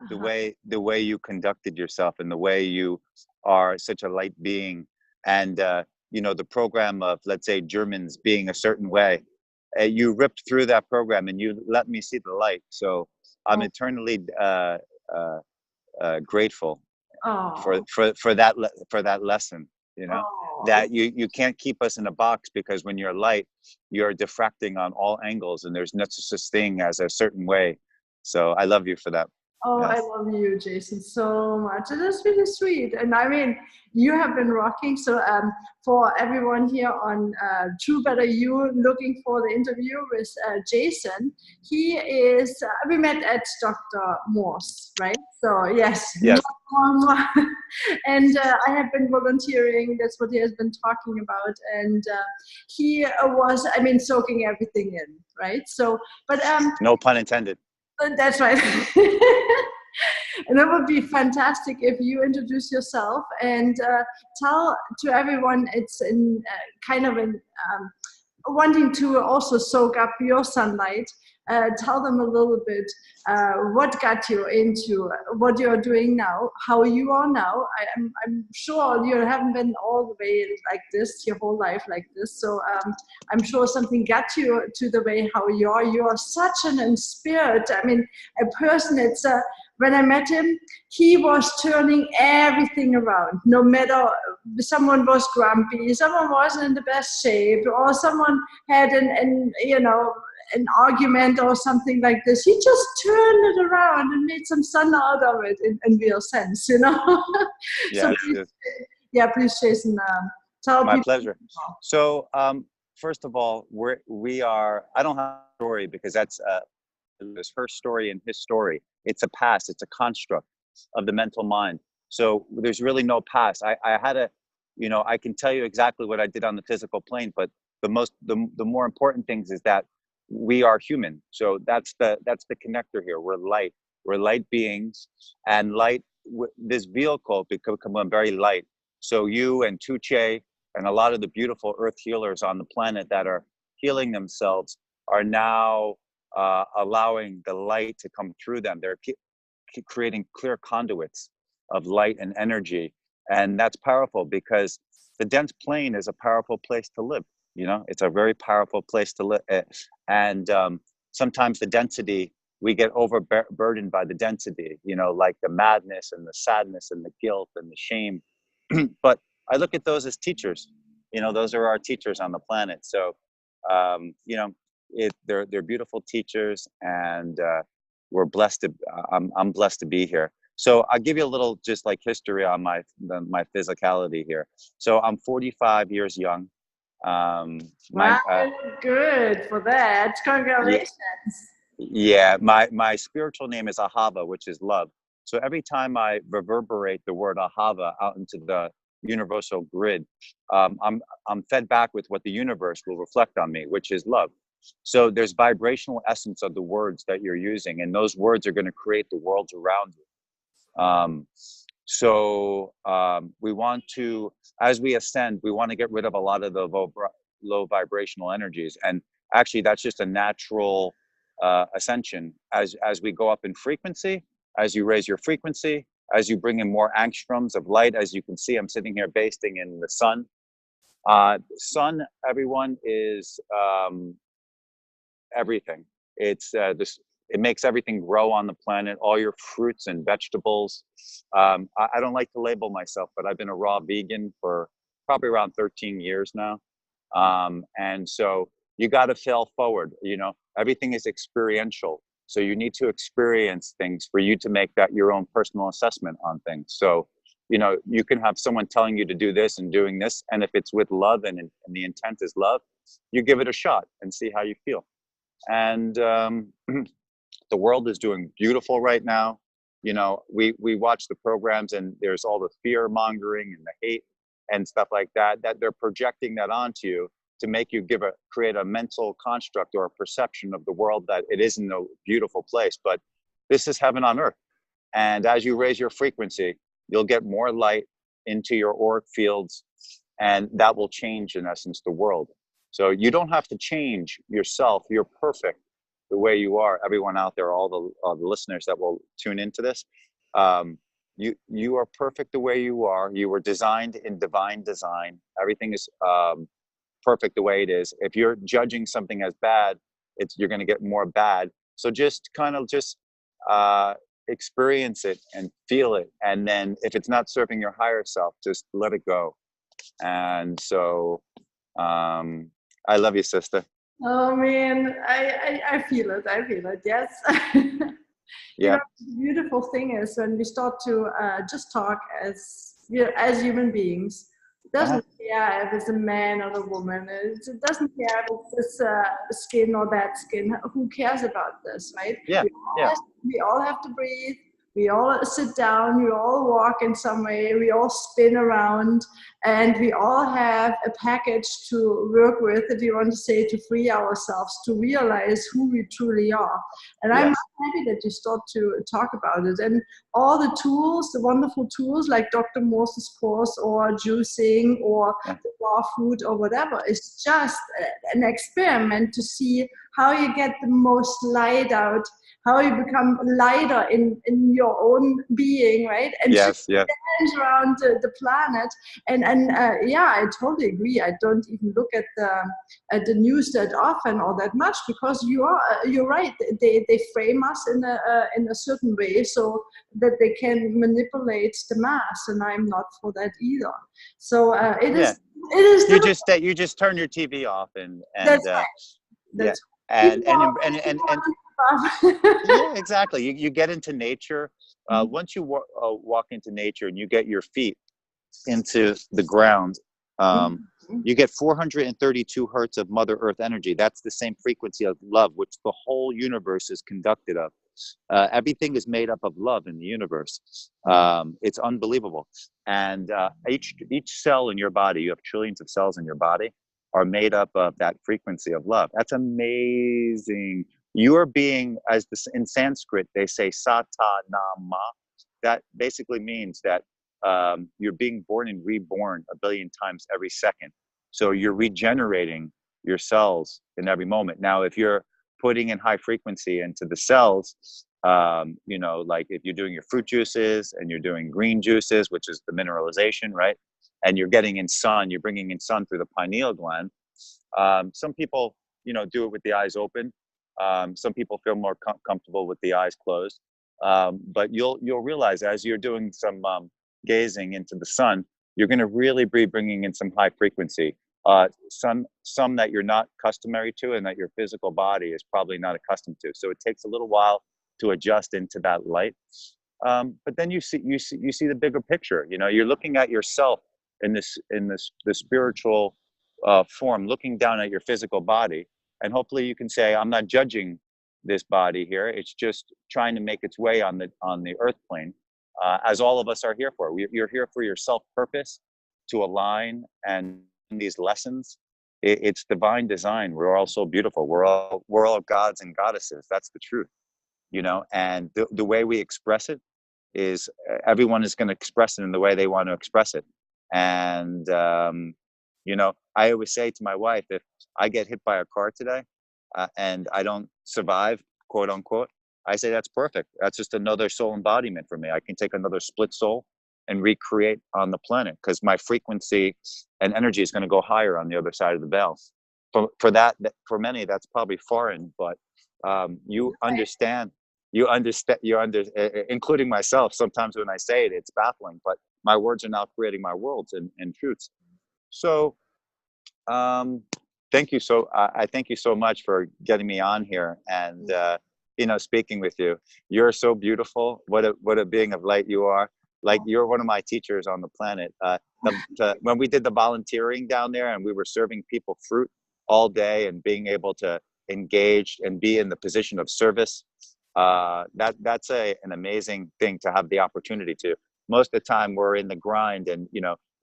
the way you conducted yourself and the way you are such a light being. And the program of, let's say, Germans being a certain way, you ripped through that program and you let me see the light. So I'm Oh, eternally grateful for oh, that lesson. oh. That you can't keep us in a box, because when you're light, you're diffracting on all angles, and there's no such thing as a certain way. So I love you for that. Oh, I Yes. love you, Jason, so much. It is really sweet. And I mean, you have been rocking. So for everyone here on True Better You looking for the interview with Jason, he is, we met at Dr. Moore's, right? So yes, Yes. more. And I have been volunteering. That's what he has been talking about. And he was, I mean, soaking everything in, right? So, but No pun intended. that's right. And it would be fantastic if you introduce yourself and tell to everyone it's in kind of in wanting to also soak up your sunlight. Tell them a little bit what got you into what you're doing now, how you are now. I'm sure you haven't been all the way like this your whole life like this. So I'm sure something got you to the way how you are. You are such an inspired. I mean, a person. It's when I met him, he was turning everything around. No matter someone was grumpy, someone wasn't in the best shape, or someone had an argument or something like this, he just turned it around and made some sun out of it in real sense, So Yes, please, yes. yeah, please, Jason, tell My people. pleasure. So first of all, I don't have a story, because that's is her story and his story. It's a past. It's a construct of the mental mind. So there's really no past. I had I can tell you exactly what I did on the physical plane, but the more important things is that we are human. So that's the connector here. We're light. We're light beings, and light. This vehicle become very light. So you and Tuche and a lot of the beautiful earth healers on the planet that are healing themselves are now allowing the light to come through them. They're creating clear conduits of light and energy. And that's powerful, because the dense plane is a powerful place to live. It's a very powerful place to live. And sometimes the density, we get overburdened by the density, like the madness and the sadness and the guilt and the shame. But I look at those as teachers. Those are our teachers on the planet. So, they're beautiful teachers, and we're blessed to. I'm blessed to be here. So I'll give you a little just like history on my physicality here. So I'm 45 years young. My Wow, good for that. yeah, Congratulations. yeah. My spiritual name is Ahava, which is love. So every time I reverberate the word Ahava out into the universal grid, I'm fed back with what the universe will reflect on me, which is love. So there's vibrational essence of the words that you're using, and those words are going to create the worlds around you. We want to, as we ascend, we want to get rid of a lot of the low vibrational energies, and actually that's just a natural ascension. As we go up in frequency, as you raise your frequency, as you bring in more angstroms of light. As you can see, I'm sitting here basting in the sun. Sun, everyone, is everything. It's this. It makes everything grow on the planet. All your fruits and vegetables. I don't like to label myself, but I've been a raw vegan for probably around 13 years now. And so you got to fail forward. Everything is experiential. So you need to experience things for you to make that your own personal assessment on things. So, you can have someone telling you to do this and doing this. And if it's with love and the intent is love, you give it a shot and see how you feel. And the world is doing beautiful right now. We watch the programs, and there's all the fear mongering and the hate and stuff like that they're projecting that onto you to make you create a mental construct or a perception of the world that it isn't a beautiful place, but this is heaven on earth. And as you raise your frequency, you'll get more light into your auric fields, and that will change, in essence, the world. So you don't have to change yourself. You're perfect. the way you are, everyone out there, all the listeners that will tune into this, um, you are perfect the way you are. You were designed in divine design. Everything is perfect the way it is. If you're judging something as bad, you're going to get more bad. So just kind of just experience it and feel it, and then if it's not serving your higher self, just let it go. And so I love you, sister. Oh man, I feel it. I feel it. Yes. You know, Yep. the beautiful thing is when we start to just talk as as human beings. It Uh-huh. doesn't care if it's a man or a woman. It doesn't care if it's skin or that skin. Who cares about this, right? Yeah. Yeah. We all have to breathe. We all sit down. We all walk in some way. We all spin around, and we all have a package to work with, if you want to say, to free ourselves, to realize who we truly are. And I'm Yes. happy that you start to talk about it. And all the tools, the wonderful tools like Dr. Morse's course or juicing or Yeah. the raw food or whatever, is just an experiment to see how you get the most light out, how you become lighter in your own being, right? And just Yes. Yeah. dance around the planet. And yeah, I totally agree. I don't even look at the news that often or that much, because you're right. They frame us in a certain way so that they can manipulate the mass, and I'm not for that either. So Yeah. it is You difficult. just turn your TV off and That's right. yeah, That's people and and always and and people yeah, exactly. You get into nature. Once you walk into nature and you get your feet into the ground, um, you get 432 hertz of Mother Earth energy. That's the same frequency of love, which the whole universe is conducted of. Everything is made up of love in the universe. It's unbelievable. And each cell in your body, you have trillions of cells in your body, are made up of that frequency of love. That's amazing. You're being, as this in Sanskrit, they say sata nama. That basically means that you're being born and reborn a billion times every second. So you're regenerating your cells in every moment. Now, if you're putting in high frequency into the cells, like if you're doing your fruit juices and you're doing green juices, which is the mineralization, right? And you're getting in sun, you're bringing in sun through the pineal gland. Some people, do it with the eyes open. Some people feel more comfortable with the eyes closed. But you'll realize as you're doing some gazing into the sun, you're going to really be bringing in some high frequency. Some that you're not customary to and that your physical body is probably not accustomed to. So it takes a little while to adjust into that light. But then you see the bigger picture. You're looking at yourself the spiritual form, looking down at your physical body, and hopefully you can say, I'm not judging this body here. It's just trying to make its way on the earth plane, as all of us are here for. You're here for your self purpose, to align and these lessons. It's divine design. We're all so beautiful. We're all gods and goddesses. That's the truth, and the way we express it is everyone is going to express it in the way they want to express it. And I always say to my wife, if I get hit by a car today and I don't survive, quote unquote, I say that's perfect. That's just another soul embodiment for me. I can take another split soul and recreate on the planet, because my frequency and energy is going to go higher on the other side of the veil. For many, that's probably foreign, but including myself. Sometimes when I say it, it's baffling, but my words are now creating my worlds and truths. So thank you. I thank you so much for getting me on here and speaking with you. You're so beautiful. What a being of light you are. Like, you're one of my teachers on the planet. When we did the volunteering down there and we were serving people fruit all day and being able to engage and be in the position of service, that's an amazing thing to have the opportunity to. Most of the time we're in the grind and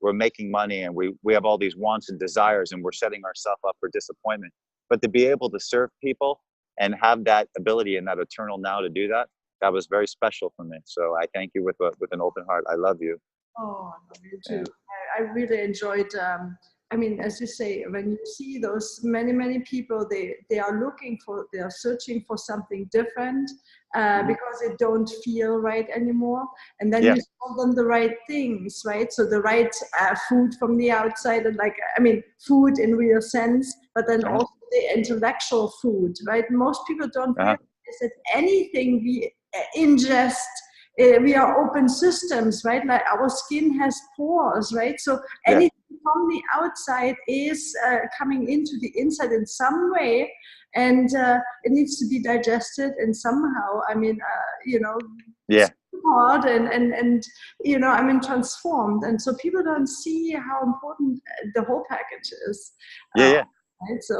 we're making money and we have all these wants and desires and we're setting ourselves up for disappointment. But to be able to serve people and have that ability and that eternal now to do that, that was very special for me. So I thank you with an open heart. I love you. Oh, I love you Yeah. too. I really enjoyed I mean, as you say, when you see those many people, they are searching for something different because they don't feel right anymore. And then Yeah. you tell them the right things, right? So the right food from the outside, and like, I mean, food in real sense, but then Uh-huh. also the intellectual food, right? Most people don't Uh-huh. realize that anything we ingest, we are open systems, right? Like our skin has pores, right? So Yeah. anything from the outside is coming into the inside in some way, and it needs to be digested. And somehow, I mean, Yeah. hard and I mean, transformed. And so people don't see how important the whole package is. Yeah. Yeah. Right? So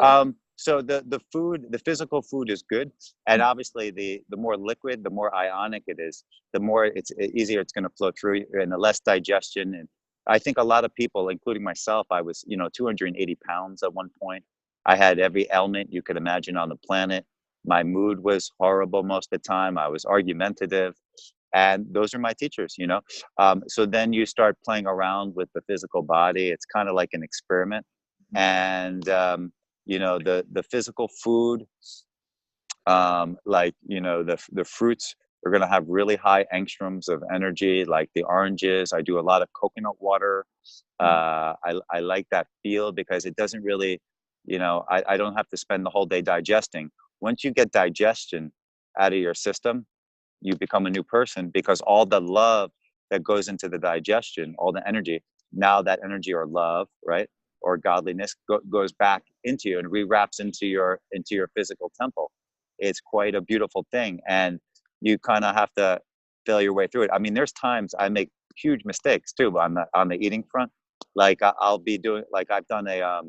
So the food, the physical food is good, and obviously the more liquid, the more ionic it is, the more it's easier it's going to flow through, and the less digestion. And I think a lot of people, including myself, I was 280 pounds at one point. I had every ailment you could imagine on the planet. My mood was horrible most of the time. I was argumentative, and those are my teachers. So then you start playing around with the physical body. It's kind of like an experiment, and the physical food, like the fruits are going to have really high angstroms of energy, like the oranges. I do a lot of coconut water. I like that feel because it doesn't really, I don't have to spend the whole day digesting. Once you get digestion out of your system, you become a new person, because all the love that goes into the digestion, all the energy, now that energy or love, right, or godliness goes back into you and rewraps into your physical temple. It's quite a beautiful thing, and you kind of have to feel your way through it. I mean, there's times I make huge mistakes too on the eating front. Like I'll be doing, like I've done uh,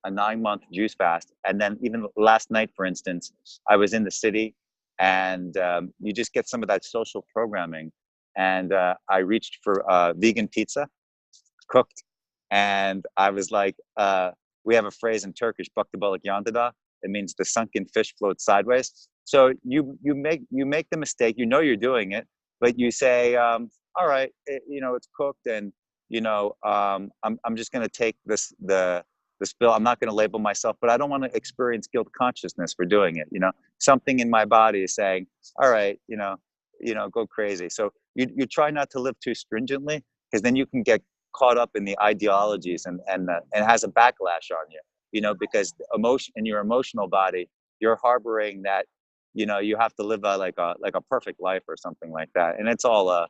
a 9-month juice fast. And then even last night, for instance, I was in the city, and you just get some of that social programming. And I reached for vegan pizza, cooked. And I was like, we have a phrase in Turkish, baktabalık yandıda. It means the sunken fish floats sideways. So you make the mistake, you're doing it, but you say, all right, it's cooked, and I'm just going to take the spill. I'm not going to label myself, but I don't want to experience guilt consciousness for doing it. Something in my body is saying, all right, go crazy. So you try not to live too stringently, because then you can get caught up in the ideologies, and has a backlash on you. Because emotion in your emotional body, you're harboring that. You have to live like a perfect life or something like that, and it's all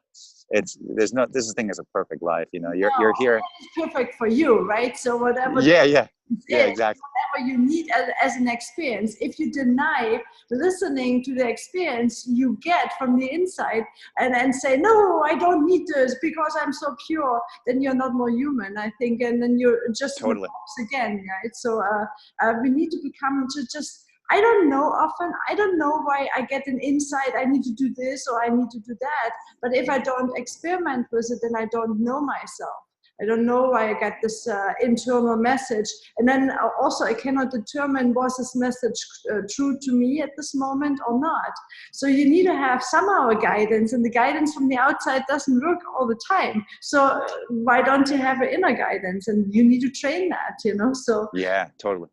there's no this thing is a perfect life. You're here. it's perfect for you, right? So whatever Yeah, yeah, yeah, is, exactly. whatever you need as an experience, if you deny listening to the experience you get from the inside, and say, no, I don't need this because I'm so pure, then you're not more human, I think. And then you're just in the Totally. box again, right? So we need to become to just, I don't know, often I don't know why I get an insight, I need to do this or I need to do that. But if I don't experiment with it, then I don't know myself. I don't know why I get this internal message. And then also I cannot determine, was this message true to me at this moment or not. So you need to have somehow a guidance, and the guidance from the outside doesn't work all the time. So why don't you have an inner guidance? And you need to train that. So Yeah, totally.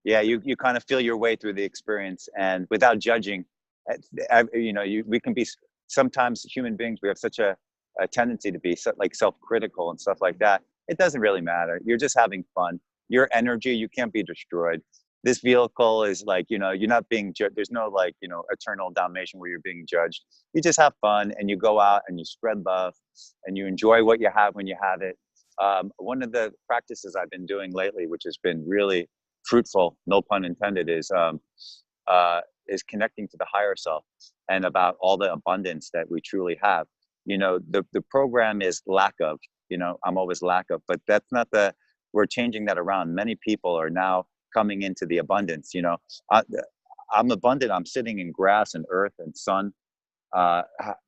Yeah, you kind of feel your way through the experience, and without judging. We can be, sometimes human beings, we have such a tendency to be like self-critical and stuff like that. It doesn't really matter. You're just having fun. Your energy, you can't be destroyed. This vehicle is like, you're not being judged. There's no like, eternal damnation where you're being judged. You just have fun, and you go out and you spread love, and you enjoy what you have when you have it. One of the practices I've been doing lately, which has been really fruitful, no pun intended, is connecting to the higher self, and about all the abundance that we truly have. The program is lack of. I'm always lack of, but that's not we're changing that around. Many people are now coming into the abundance. I, I'm abundant. I'm sitting in grass and earth and sun,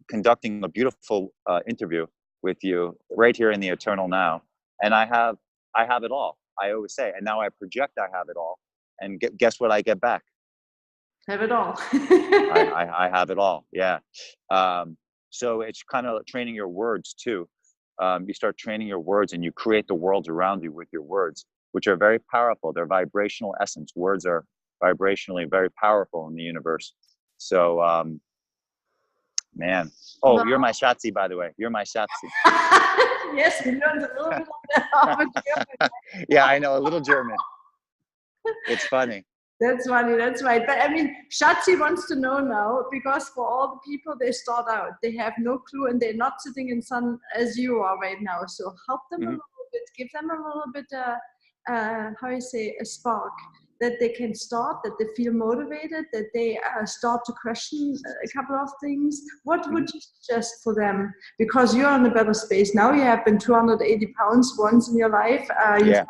conducting a beautiful interview with you right here in the eternal now, and I have it all. I always say, and now I project I have it all, and guess what I get back? have it all. I have it all. Yeah. So it's kind of training your words too. you start training your words, and you create the world around you with your words, which are very powerful. They're vibrational essence. Words are vibrationally very powerful in the universe. So, man. Oh, Well, you're my Schatzi, by the way. You're my Schatzi. yes, we learned a little bit of German. Yeah, I know a little German. It's funny. That's funny, that's right. But I mean, Schatzi wants to know now, because for all the people, they start out, they have no clue, and they're not sitting in sun as you are right now. So help them a little bit, give them a little bit, how you say, a spark, that they can start, that they feel motivated, that they start to question a couple of things. What would you suggest for them? Because you're in a better space now. You have been 280 pounds once in your life. You Yeah.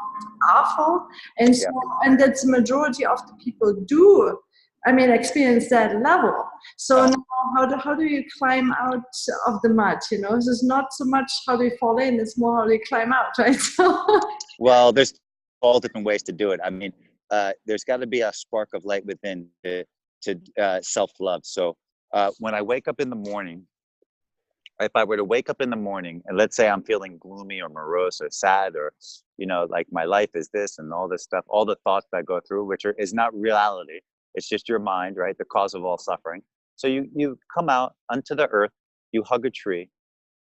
awful, and so and that's the majority of the people do, I mean, experience that level. So now how do you climb out of the mud? You know, it's not so much how do you fall in, it's more how do you climb out, right? Well, there's all different ways to do it. I mean, there's got to be a spark of light within to self-love. So when I wake up in the morning, if I were to wake up in the morning and let's say I'm feeling gloomy or morose or sad, or, you know, like my life is this and all this stuff, all the thoughts that go through, which is not reality. It's just your mind, right? The cause of all suffering. So you come out onto the earth, you hug a tree,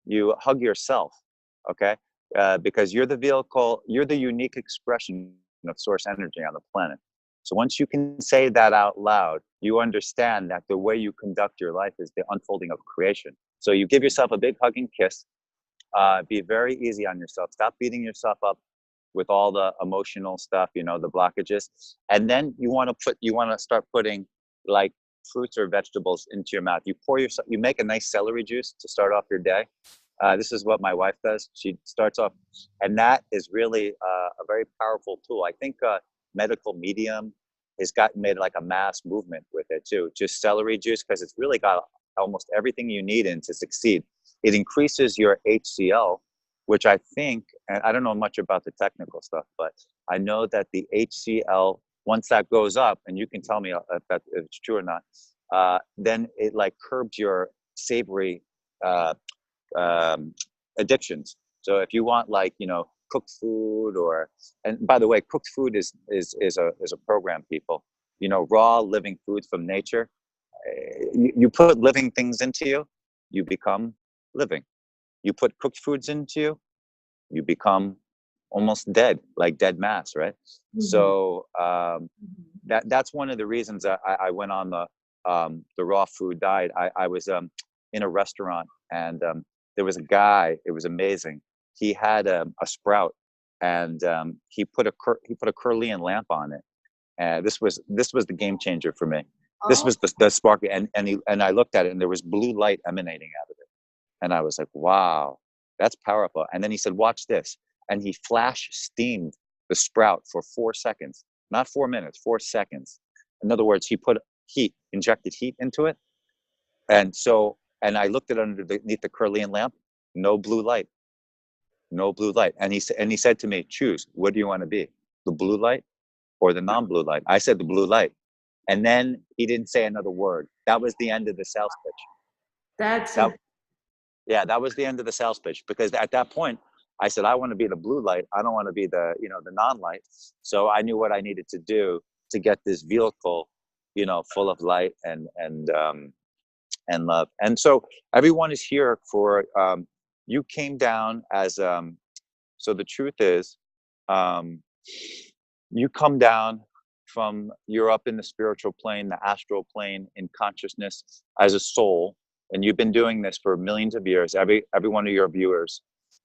you hug yourself, okay? Because you're the vehicle, you're the unique expression of source energy on the planet. So once you can say that out loud, you understand that the way you conduct your life is the unfolding of creation. So you give yourself a big hugging kiss, be very easy on yourself. Stop beating yourself up with all the emotional stuff, you know, the blockages. And then you want to start putting like fruits or vegetables into your mouth. You make a nice celery juice to start off your day. This is what my wife does. She starts off, and that is really a very powerful tool. I think medical medium has made like a mass movement with it too. Just celery juice, because it's really got almost everything you need in to succeed. It increases your HCl, which I think, and I don't know much about the technical stuff, but I know that the HCl, once that goes up, and you can tell me if it's true or not, then it like curbs your savory addictions. So if you want, like, you know, cooked food, and by the way, cooked food is a program, people. You know, raw living food from nature. You put living things into you, you become living. You put cooked foods into you, you become almost dead, like dead mass, right? So that's one of the reasons I went on the raw food diet. I was in a restaurant, and there was a guy. It was amazing. He had a sprout, and he put a Kirlian lamp on it. This was the game changer for me. This was the spark, and I looked at it, and there was blue light emanating out of it, and I was like, wow, that's powerful. And then he said, watch this, and he flash steamed the sprout for 4 seconds, not 4 minutes, 4 seconds. In other words, he put injected heat into it, and I looked at it underneath the Kirlian lamp, no blue light, no blue light. And he said to me, choose, what do you want to be, the blue light or the non-blue light? I said the blue light. And then he didn't say another word. That was the end of the sales pitch. That was the end of the sales pitch, because at that point I said, I want to be the blue light. I don't want to be the non-light. So I knew what I needed to do to get this vehicle, full of light and love. And so everyone is here for, you came down as, so the truth is, you come down you're up in the spiritual plane, the astral plane, in consciousness as a soul. And you've been doing this for millions of years, every one of your viewers.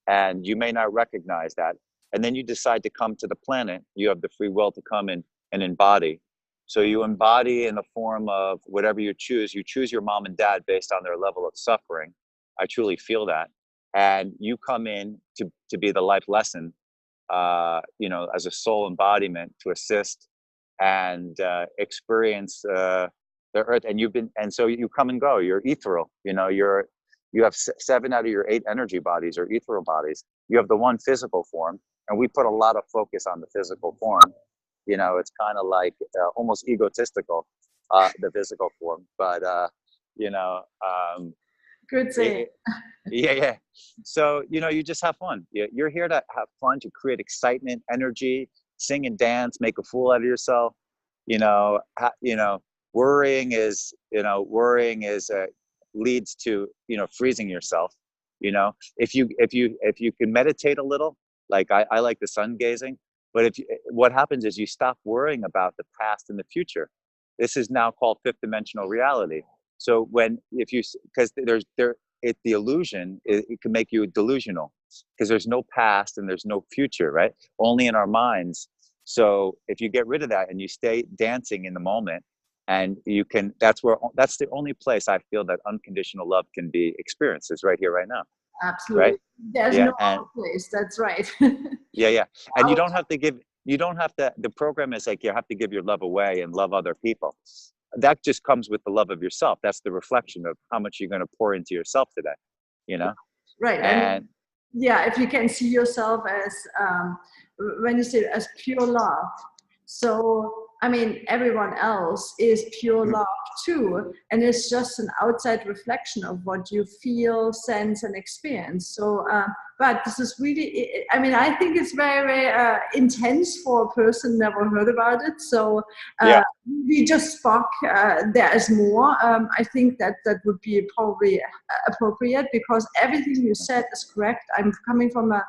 And you may not recognize that. And then you decide to come to the planet. You have the free will to come in and embody. So you embody in the form of whatever you choose. You choose your mom and dad based on their level of suffering. I truly feel that. And you come in to be the life lesson, as a soul embodiment, to assist and experience the earth. And so you come and go. You're ethereal. You have 7 out of your 8 energy bodies are ethereal bodies. You have the one physical form, and we put a lot of focus on the physical form. It's kind of like almost egotistical, the physical form. But Good saying. Yeah, yeah. So, you just have fun. You're here to have fun, to create excitement, energy, sing and dance, make a fool out of yourself. You know, worrying is leads to, freezing yourself. If you can meditate a little, like I like the sun gazing, but what happens is you stop worrying about the past and the future. This is now called fifth dimensional reality. So because the illusion, it can make you delusional, because there's no past and there's no future, right? Only in our minds. So if you get rid of that and you stay dancing in the moment, and that's the only place I feel that unconditional love can be experienced, is right here, right now. Absolutely. Right. There's Yeah. no And other place. That's right. yeah. And you don't have to, the program is like, you have to give your love away and love other people. That just comes with the love of yourself. That's the reflection of how much you're going to pour into yourself today, you know? Right. And And yeah, if you can see yourself as, when you say as pure love. So, I mean, everyone else is pure love too. And it's just an outside reflection of what you feel, sense, and experience. So, but this is really, I mean, I think it's very, very intense for a person never heard about it. So, yeah, we just spoke, there is more. I think that would be probably appropriate, because everything you said is correct. I'm coming from a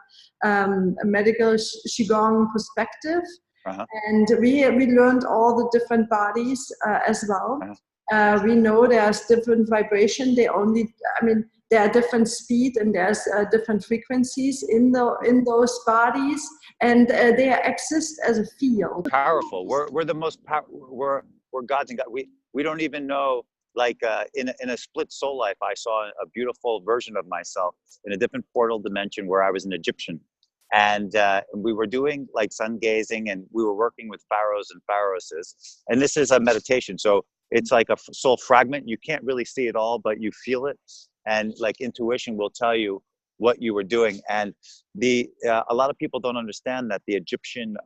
medical Qigong perspective. uh-huh, And we learned all the different bodies as well. uh-huh. We know there's different vibration. There are different speed, and there's different frequencies in those bodies, and they exist as a field. Powerful. We're the most we're gods and God. We don't even know. Like in a split soul life, I saw a beautiful version of myself in a different portal dimension where I was an Egyptian, and we were doing like sun gazing, and we were working with pharaohs and pharaohesses. And this is a meditation, so it's like a soul fragment. You can't really see it all, but you feel it, and like intuition will tell you what you were doing. And a lot of people don't understand that the Egyptian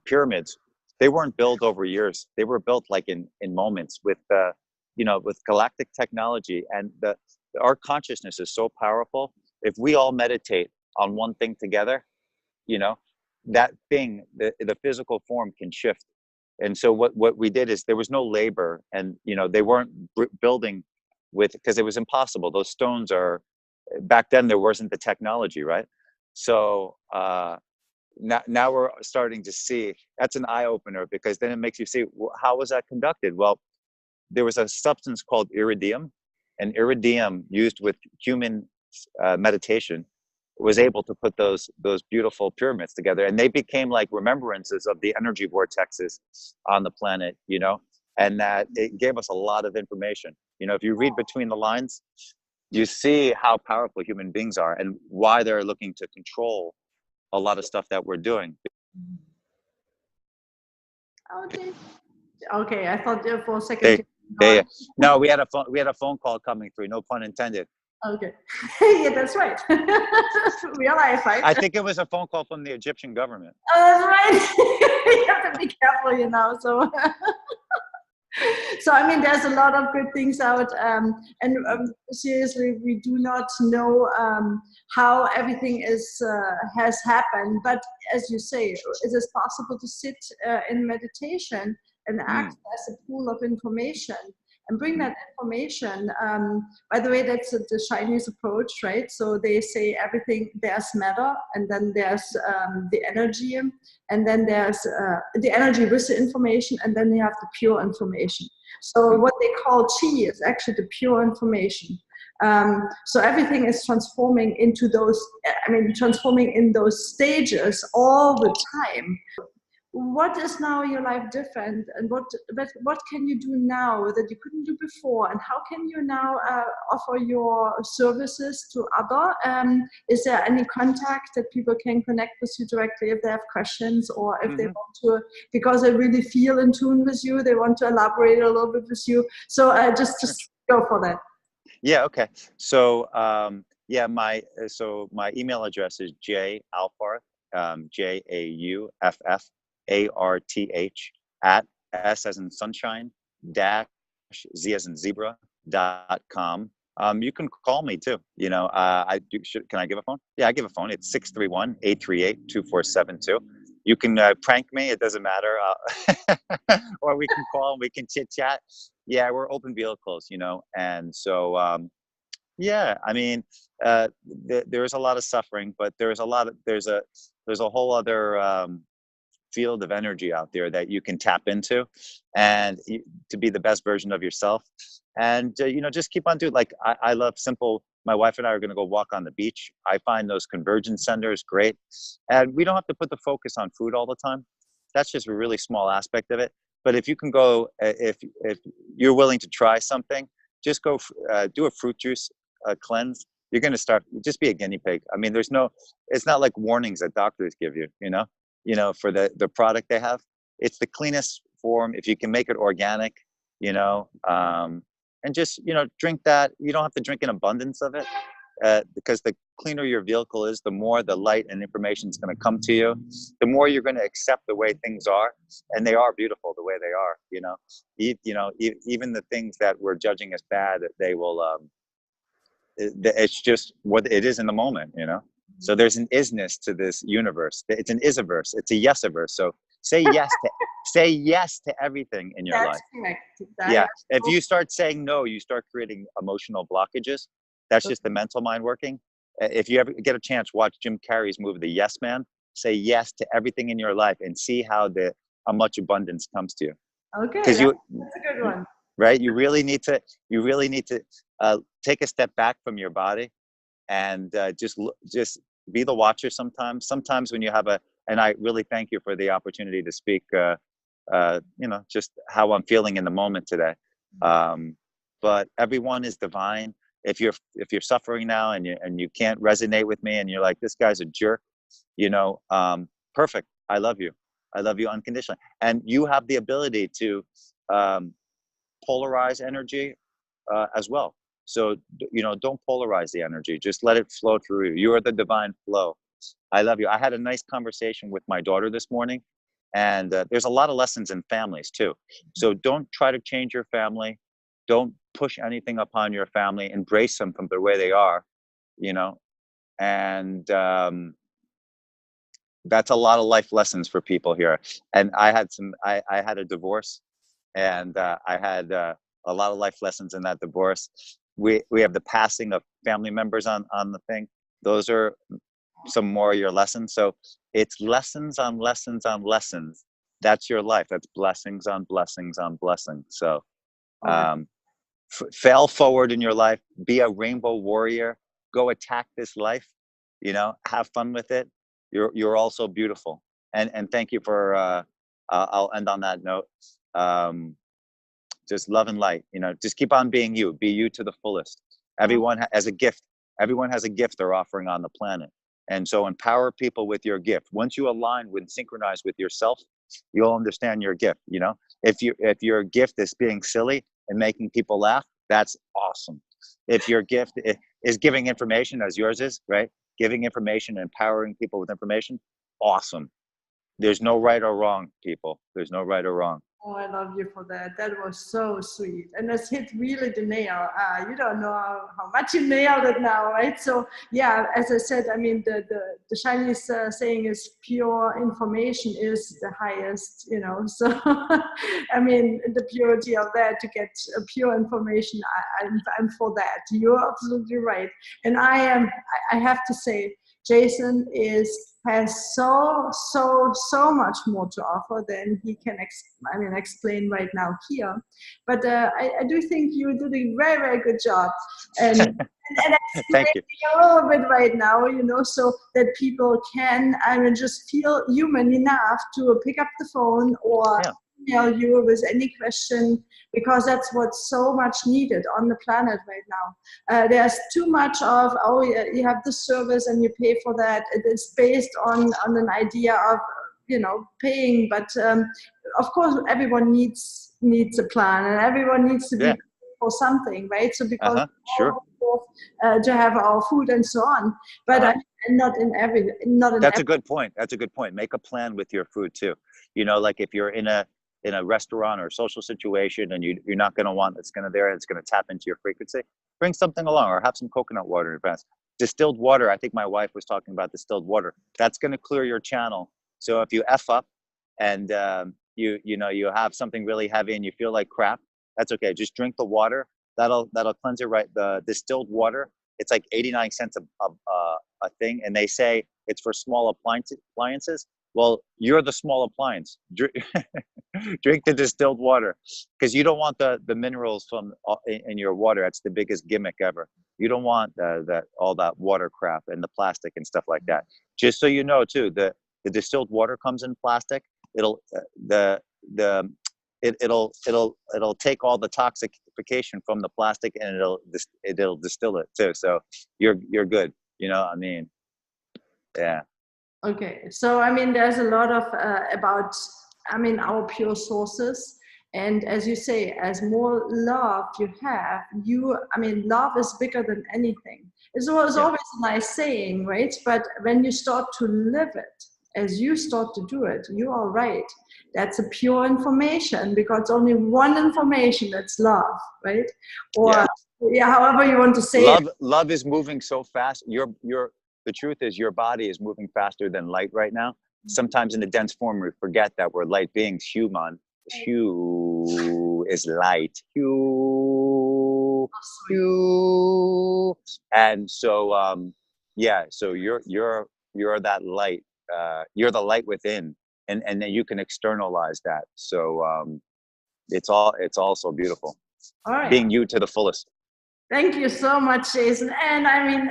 pyramids, they weren't built over years. They were built like in moments with with galactic technology. And our consciousness is so powerful. If we all meditate on one thing together, you know that thing, the physical form can shift. And so what we did is, there was no labor, and they weren't building because it was impossible. Those stones are, back then there wasn't the technology, right? So now we're starting to see, that's an eye opener, because then it makes you see, well, how was that conducted? Well, there was a substance called iridium, and iridium, used with human meditation, was able to put those beautiful pyramids together, and they became like remembrances of the energy vortexes on the planet, and that it gave us a lot of information. If you read between the lines, you see how powerful human beings are and why they're looking to control a lot of stuff that we're doing. Okay. Okay, I thought there for a second. Yeah. No, we had a phone call coming through. No pun intended. Okay. Yeah, that's right. Real life, right? I think it was a phone call from the Egyptian government. Oh, that's right. You have to be careful, So, so I mean, there's a lot of good things out, and seriously, we do not know how everything has happened. But as you say, it is possible to sit in meditation and access a pool of information and bring that information. By the way, that's the Chinese approach, right? So they say everything, there's matter, and then there's the energy, and then there's the energy with the information, and then you have the pure information. So what they call chi is actually the pure information. So everything is transforming into transforming in those stages all the time. What is now your life different, and what can you do now that you couldn't do before, and how can you now offer your services to other? Is there any contact that people can connect with you directly if they have questions, or if they want to, because they really feel in tune with you, they want to elaborate a little bit with you? So just go for that. Yeah. Okay. So my email address isjalfarth, JAUFFARTH @ S as in sunshine, dash Z as in zebra, You can call me too. Can I give a phone? Yeah, I give a phone. It's 631-838-2472. You can prank me. It doesn't matter. Or we can call and we can chit chat. Yeah, we're open vehicles, and so, yeah, I mean, there's a lot of suffering, but there's a whole other, field of energy out there that you can tap into, and to be the best version of yourself. And just keep on doing. Like, I love simple. My wife and I are going to go walk on the beach. I find those convergence centers great, and we don't have to put the focus on food all the time. That's just a really small aspect of it. But if you can go, if you're willing to try something, just go do a fruit juice cleanse. You're going to just be a guinea pig. I mean, it's not like warnings that doctors give you, for the product they have. It's the cleanest form. If you can make it organic, and just, drink that. You don't have to drink an abundance of it, because the cleaner your vehicle is, the more the light and information is going to come to you, the more you're going to accept the way things are. And they are beautiful the way they are, even the things that we're judging as bad, they will, it's just what it is in the moment, So there's an isness to this universe. It's an isiverse. It's a yesiverse. So say yes to everything in your life. Correct. Yeah. If you start saying no, you start creating emotional blockages. That's just the mental mind working. If you ever get a chance, watch Jim Carrey's movie, The Yes Man. Say yes to everything in your life and see how much abundance comes to you. Okay, that's a good one. Right? You really need to take a step back from your body and just be the watcher sometimes. Sometimes when you have and I really thank you for the opportunity to speak, just how I'm feeling in the moment today. But everyone is divine. If you're suffering now and you can't resonate with me and you're like, this guy's a jerk, perfect. I love you. I love you unconditionally. And you have the ability to polarize energy as well. So, don't polarize the energy. Just let it flow through you. You are the divine flow. I love you. I had a nice conversation with my daughter this morning, and there's a lot of lessons in families too. So don't try to change your family. Don't push anything upon your family. Embrace them from the way they are, and that's a lot of life lessons for people here. And I had a divorce, and I had a lot of life lessons in that divorce. We have the passing of family members on the thing. Those are some more of your lessons. So it's lessons on lessons on lessons. That's your life. That's blessings on blessings on blessings. So fail forward in your life. Be a rainbow warrior. Go attack this life. Have fun with it. You're also beautiful. And thank you for. I'll end on that note. Just love and light. Just keep on being you. Be you to the fullest. Everyone has a gift. Everyone has a gift they're offering on the planet. And so empower people with your gift. Once you align with, synchronize with yourself, you'll understand your gift. If your gift is being silly and making people laugh, that's awesome. If your gift is giving information, as yours is, right? Giving information, empowering people with information, awesome. There's no right or wrong, people. There's no right or wrong. Oh, I love you for that. That was so sweet. And it's hit really the nail. You don't know how much you nailed it now, right? So yeah, as I said, I mean, the Chinese saying is pure information is the highest, so I mean, the purity of that, to get pure information, I'm for that. You're absolutely right. And I have to say, Jason has so much more to offer than he can explain right now here. But I do think you did a very, very good job, and thank you. A little bit right now, so that people can just feel human enough to pick up the phone or email you with any question, because that's what's so much needed on the planet right now. There's too much of, you have this service and you pay for that. It is based on an idea of paying, but of course everyone needs a plan, and everyone needs to be for something, right? So because to have our food and so on, but not in That's a good point. That's a good point. Make a plan with your food too. Like if you're in a in a restaurant or a social situation, and you're not going to want it's going to tap into your frequency, bring something along, or have some coconut water in advance. Distilled water, I think my wife was talking about distilled water. That's going to clear your channel. So if you F up and you have something really heavy and you feel like crap, that's okay. Just drink the water. That'll cleanse it, right? The distilled water, it's like 89 cents a thing, and they say it's for small appliances. Well, you're the small appliance. Drink the distilled water, because you don't want the minerals in your water. That's the biggest gimmick ever. You don't want all that water crap and the plastic and stuff like that. Just so you know too, the distilled water comes in plastic. It'll take all the toxification from the plastic, and it'll distill it too. So you're good. You know, I mean, yeah. Okay, so I mean, there's a lot of about, I mean, our pure sources, and as you say, as more love you have, I mean, love is bigger than anything. It's always a nice saying, right? But when you start to live it, as you start to do it, you are right. That's a pure information, because only one information, that's love, right? Or however you want to say it. Love is moving so fast. The truth is, your body is moving faster than light right now. Sometimes in the dense form, we forget that we're light beings. Hue is light. Hue. And so, so you're that light. You're the light within, and then you can externalize that. So it's all so beautiful. All right. Being you to the fullest. Thank you so much, Jason. And I mean,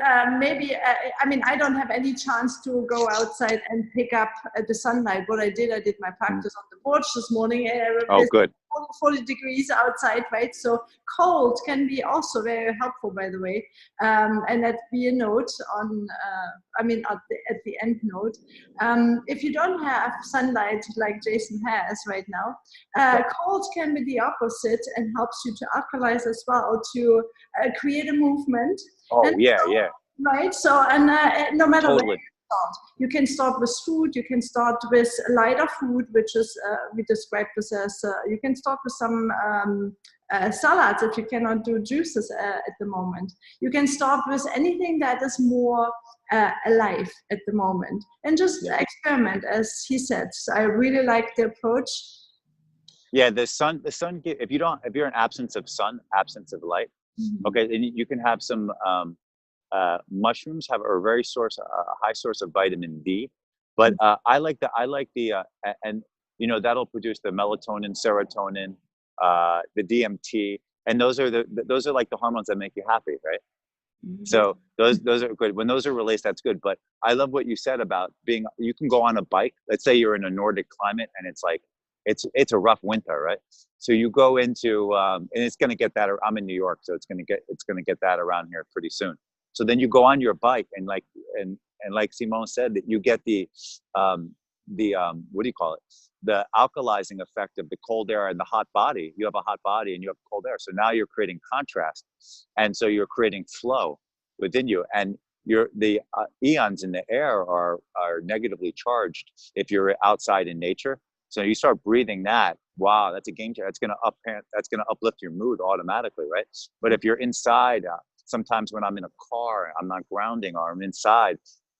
I don't have any chance to go outside and pick up the sunlight. What I did my practice on the porch this morning. Oh, good. 40 degrees outside, right? So cold can be also very helpful, by the way. And that'd be a note on, at the end note. If you don't have sunlight like Jason has right now, cold can be the opposite and helps you to alkalize as well, to create a movement. Oh, yeah. Right. So, and no matter totally. where you can start with food, you can start with lighter food, which is, we describe this as, you can start with some salads if you cannot do juices at the moment. You can start with anything that is more alive at the moment, and just experiment, as he said. So I really like the approach. Yeah, the sun, if you're in absence of sun, absence of light, okay, then you can have some, mushrooms have a high source of vitamin D, but I like the and that'll produce the melatonin, serotonin, the DMT, and those are like the hormones that make you happy, right? So those are good. When those are released, that's good. But I love what you said about you can go on a bike. Let's say you're in a Nordic climate and it's like it's a rough winter, right? So you go into and it's going to get that. I'm in New York, so it's going to get that around here pretty soon. So then you go on your bike and like Simone said, that you get the what do you call it? The alkalizing effect of the cold air and the hot body. You have a hot body and you have cold air. So now you're creating contrast, and so you're creating flow within you. And the ions in the air are negatively charged if you're outside in nature. So you start breathing that. Wow, that's a game changer. That's gonna uplift your mood automatically, right? But if you're inside. Sometimes when I'm in a car, I'm not grounding, or I'm inside,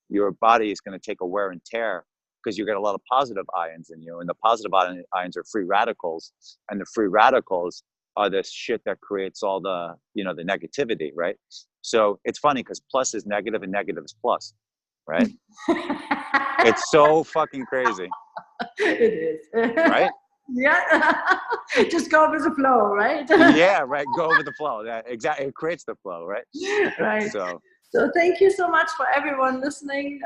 your body is going to take a wear and tear, because you get a lot of positive ions in you, and the positive ions are free radicals, and the free radicals are this shit that creates all the the negativity, right? So it's funny, because plus is negative and negative is plus, right? It's so fucking crazy. It is. Right? Yeah. Just go with the flow, right? Yeah, right. Go with the flow. Yeah, exactly. It creates the flow, right? Right. So thank you so much for everyone listening.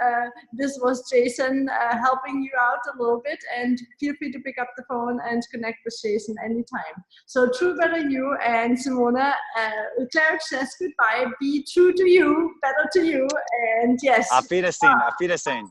This was Jason helping you out a little bit, and feel free to pick up the phone and connect with Jason anytime. So true, better you, and Simone, Claridge says goodbye. Be true to you, better to you, and yes. Auf Wiedersehen.